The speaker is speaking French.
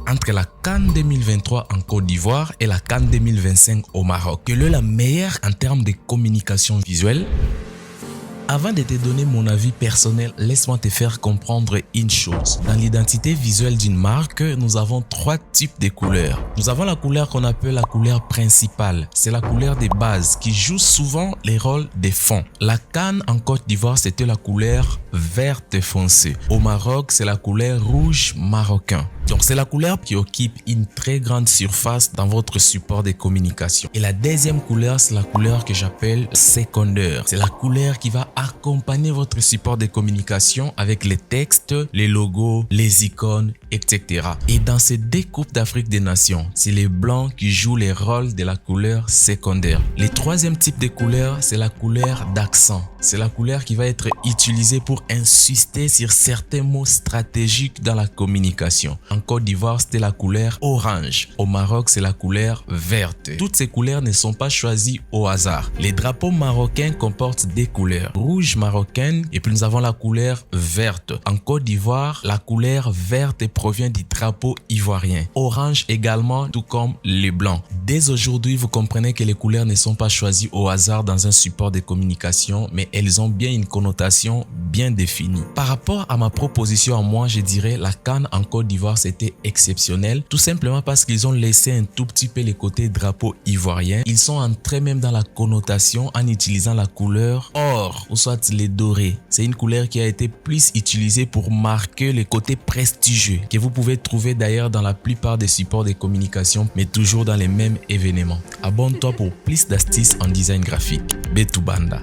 entre la CAN 2023 en Côte d'Ivoire et la CAN 2025 au Maroc. Quelle est la meilleure en termes de communication visuelle? Avant de te donner mon avis personnel, laisse-moi te faire comprendre une chose. Dans l'identité visuelle d'une marque, nous avons trois types de couleurs. Nous avons la couleur qu'on appelle la couleur principale. C'est la couleur de base qui joue souvent les rôles de fond. La CAN en Côte d'Ivoire, c'était la couleur verte foncée. Au Maroc, c'est la couleur rouge marocain. Donc, c'est la couleur qui occupe une très grande surface dans votre support de communication. Et la deuxième couleur, c'est la couleur que j'appelle secondaire. C'est la couleur qui va accompagner votre support de communication avec les textes, les logos, les icônes, etc. Et dans ces deux coupes d'Afrique des Nations, c'est les blancs qui jouent les rôles de la couleur secondaire. Le troisième type de couleur, c'est la couleur d'accent. C'est la couleur qui va être utilisée pour insister sur certains mots stratégiques dans la communication. En Côte d'Ivoire, c'était la couleur orange. Au Maroc, c'est la couleur verte. Toutes ces couleurs ne sont pas choisies au hasard. Les drapeaux marocains comportent des couleurs rouge marocaine et puis nous avons la couleur verte. En Côte d'Ivoire, la couleur verte provient du drapeau ivoirien. Orange également, tout comme le blanc. Dès aujourd'hui, vous comprenez que les couleurs ne sont pas choisies au hasard dans un support de communication, mais elles ont bien une connotation bien définie. Par rapport à ma proposition à moi, je dirais la CAN en Côte d'Ivoire, c'était exceptionnel, tout simplement parce qu'ils ont laissé un tout petit peu les côtés drapeau ivoirien. Ils sont entrés même dans la connotation en utilisant la couleur or ou soit les dorés. C'est une couleur qui a été plus utilisée pour marquer le côté prestigieux que vous pouvez trouver d'ailleurs dans la plupart des supports de communication, mais toujours dans les mêmes événements. Abonne-toi pour plus d'astuces en design graphique. Betu Banda.